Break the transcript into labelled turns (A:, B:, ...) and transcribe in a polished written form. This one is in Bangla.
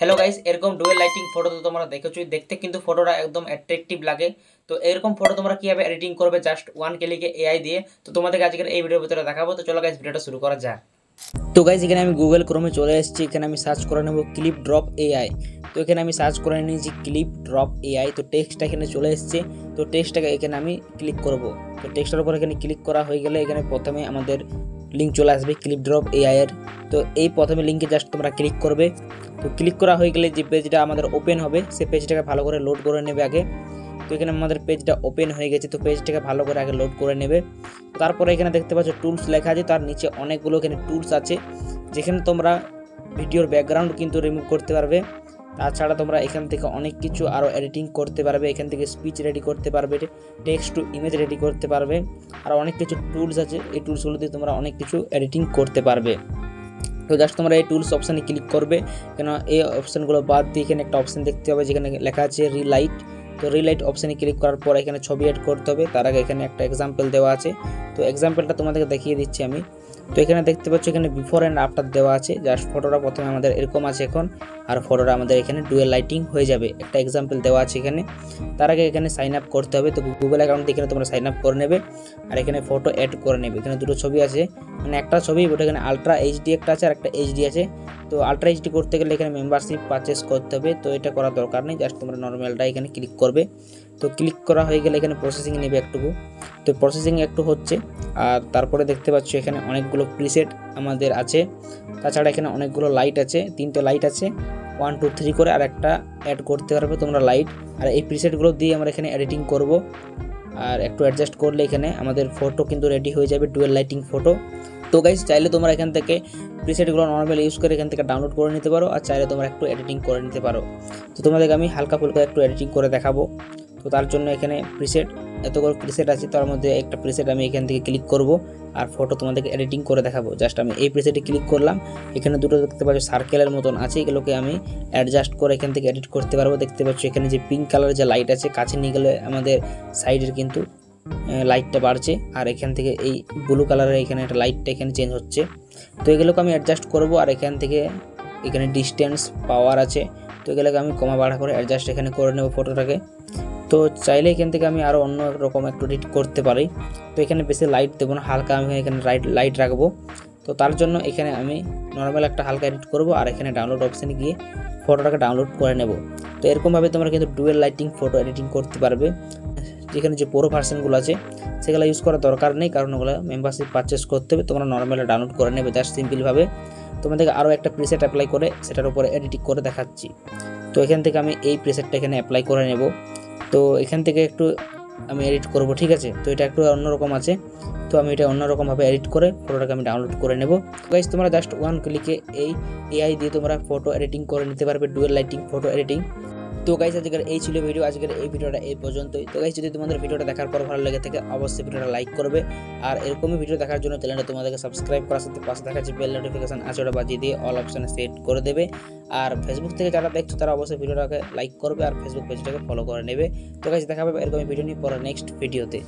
A: হ্যালো গাইস, এরকম ডুয়েল লাইটিং ফটো তো তোমরা দেখেছো, দেখতে কিন্তু ফটোটা একদম অ্যাট্রাকটিভ লাগে। তো এরকম ফটো তোমরা কিভাবে এডিটিং করবে জাস্ট ওয়ান ক্লিকে এআই দিয়ে, তো তোমাদেরকে আজকের এই ভিডিওর ভিতরে দেখাবো। তো চলো গাইস, ভিডিওটা শুরু করা যাক। তো গাইস, এখানে আমি গুগল ক্রোমে চলে এসেছি। এখানে আমি সার্চ করে নেব ক্লিপ ড্রপ এআই। তো এখানে আমি সার্চ করে নিয়েছি ক্লিপ ড্রপ এআই। তো টেক্সটটা এখানে চলে এসেছে। তো টেক্সটটাকে এখানে আমি ক্লিক করব। তো টেক্সটের উপর এখানে ক্লিক করা হয়ে গেলে এখানে প্রথমে আমাদের লিঙ্ক চলে আসবে ক্লিপ ড্রপ এআই এর। তো এই প্রথমে লিঙ্কে জাস্ট তোমরা ক্লিক করবে। তো ক্লিক করা হয়ে গেলে যে পেজটা আমাদের ওপেন হবে সেই পেজটাকে ভালো করে লোড করে নেবে আগে। তো এখানে আমাদের পেজটা ওপেন হয়ে গেছে। তো পেজটাকে ভালো করে আগে লোড করে নেবে। তারপরে এখানে দেখতে পাচ্ছ টুলস লেখা আছে, তার নিচে অনেকগুলো এখানে টুলস আছে, যেখানে তোমরা ভিডিওর ব্যাকগ্রাউন্ড কিন্তু রিমুভ করতে পারবে। তাছাড়া তোমরা এখান থেকে অনেক কিছু আরও এডিটিং করতে পারবে। এখান থেকে স্পিচ রেডি করতে পারবে, টেক্সট টু ইমেজ রেডি করতে পারবে, আর অনেক কিছু টুলস আছে। এই টুলসগুলো দিয়ে তোমরা অনেক কিছু এডিটিং করতে পারবে। তো জাস্ট তোমরা এই টুলস অপশানে ক্লিক করবে, কেন এই অপশানগুলো বাদ দিয়ে এখানে একটা অপশান দেখতে হবে যেখানে লেখা আছে রিলাইট। তো রিলাইট অপশানে ক্লিক করার পর এখানে ছবি অ্যাড করতে হবে। তার আগে এখানে একটা এক্সাম্পল দেওয়া আছে। তো এক্সাম্পলটা তোমাদেরকে দেখিয়ে দিচ্ছি আমি। তো এখানে দেখতে পাচ্ছ এখানে বিফোর অ্যান্ড আফটার দেওয়া আছে। জাস্ট ফটোটা প্রথমে আমাদের এরকম আছে এখন, আর ফটোটা আমাদের এখানে ডুয়েল লাইটিং হয়ে যাবে। একটা এক্সাম্পল দেওয়া আছে এখানে। তার আগে এখানে সাইন আপ করতে হবে। তো গুগল অ্যাকাউন্ট দিয়ে এখানে তোমরা সাইন আপ করে নেবে, আর এখানে ফটো অ্যাড করে নেবে। এখানে দুটো ছবি আছে, মানে একটা ছবি ওটা এখানে আলট্রা এইচডি একটা আছে আর একটা এইচডি আছে। তো আলট্রা এইচডি করতে গেলে এখানে মেম্বারশিপ পারচেস করতে হবে। তো এটা করার দরকার নেই, জাস্ট তোমরা নর্মালটা এখানে ক্লিক করবে। তো ক্লিক করা হয়ে গেলে এখানে প্রসেসিং নেবে একটুকু। তো প্রসেসিং একটু হচ্ছে। আর তারপরে দেখতে পাচ্ছ এখানে অনেকগুলো প্রিসেট আমাদের আছে। তাছাড়া এখানে অনেকগুলো লাইট আছে, 3টে লাইট আছে 1 2 3 করে, আর একটা অ্যাড করতে পারবে তোমরা লাইট। আর এই প্রিসেটগুলো দিয়ে আমরা এখানে এডিটিং করব। আর একটু অ্যাডজাস্ট করলে এখানে আমাদের ফটো কিন্তু রেডি হয়ে যাবে, ডুয়েল লাইটিং ফটো। তো গাইস, চাইলে তোমরা এখান থেকে প্রিসেটগুলো নর্মাল ইউজ করে এখান থেকে ডাউনলোড করে নিতে পারো, আর চাইলে তোমরা একটু এডিটিং করে নিতে পারো। তো তোমাদেরকে আমি হালকা ফুলকা একটু এডিটিং করে দেখাবো। তো তার জন্য এখানে প্রিসেট, এতগুলো প্রিসেট আছে, তার মধ্যে একটা প্রিসেট আমি এখান থেকে ক্লিক করব আর ফটো তোমাদেরকে এডিটিং করে দেখাবো। জাস্ট আমি এই প্রিসেটে ক্লিক করলাম। এখানে দুটো দেখতে পাচ্ছ সার্কেলের মতন আছে, এগুলোকে আমি অ্যাডজাস্ট করে এখান থেকে এডিট করতে পারবো। দেখতে পাচ্ছ এখানে যে পিঙ্ক কালারের যে লাইট আছে, কাছে নিয়ে গেলে আমাদের সাইডের কিন্তু লাইটটা বাড়ছে, আর এখান থেকে এই ব্লু কালারের এখানে একটা লাইটটা এখানে চেঞ্জ হচ্ছে। তো এগুলোকে আমি অ্যাডজাস্ট করব। আর এখান থেকে এখানে ডিস্টেন্স পাওয়ার আছে, তো এগুলোকে আমি কমা বাড়া করে অ্যাডজাস্ট এখানে করে নেব ফটোটাকে। তো চাইলে এখান থেকে আমি আরও অন্য রকম একটু এডিট করতে পারি। তো এখানে বেশি লাইট দেবো না, হালকা আমি এখানে লাইট রাখবো। তো তার জন্য এখানে আমি নর্মাল একটা হালকা এডিট করব, আর এখানে ডাউনলোড অপশানে গিয়ে ফটোটাকে ডাউনলোড করে নেব। তো এরকমভাবে তোমরা কিন্তু ডুয়েল লাইটিং ফটো এডিটিং করতে পারবে। যেখানে যে পুরো ভার্সনগুলো আছে সেগুলো ইউজ করার দরকার নেই, কারণ ওগুলো মেম্বারশিপ পারচেস করতে হবে। তোমরা নর্মালি ডাউনলোড করে নেবে জাস্ট সিম্পলভাবে। তোমাদেরকে আরও একটা প্রিসেট অ্যাপ্লাই করে সেটার উপরে এডিটিং করে দেখাচ্ছি। তো এখান থেকে আমি এই প্রিসেটটা এখানে অ্যাপ্লাই করে নেব। তো এখান থেকে একটু আমি এডিট করব, ঠিক আছে। তো এটা একটু অন্যরকম আছে, তো আমি এটা অন্যরকমভাবে এডিট করে ফটোটাকে আমি ডাউনলোড করে নেব। গাইস, তোমরা জাস্ট ওয়ান ক্লিকে এই এআই দিয়ে তোমরা ফটো এডিটিং করে নিতে পারবে, ডুয়েল লাইটিং ফটো এডিটিং। তো গাইস, আজকের এই ছিল ভিডিও, আজকের এই ভিডিওটা এই পর্যন্তই। তো গাইস, যদি তোমাদের ভিডিওটা দেখার পর ভালো লেগে থাকে অবশ্যই ভিডিওটা লাইক করবে, আর এরকমই ভিডিও দেখার জন্য চ্যানেলটা তোমাদেরকে সাবস্ক্রাইব করার সাথে পাশে থাকা যে বেল নোটিফিকেশন আছে ওটা বাজিয়ে দিয়ে অল অপশানে সেট করে দেবে। আর ফেসবুক থেকে যারা দেখছো তারা অবশ্যই ভিডিওটাকে লাইক করবে আর ফেসবুক পেজটাকে ফলো করে নেবে। তো গাইস, দেখা হবে এরকমই ভিডিও নিয়ে পরে নেক্সট ভিডিওতে।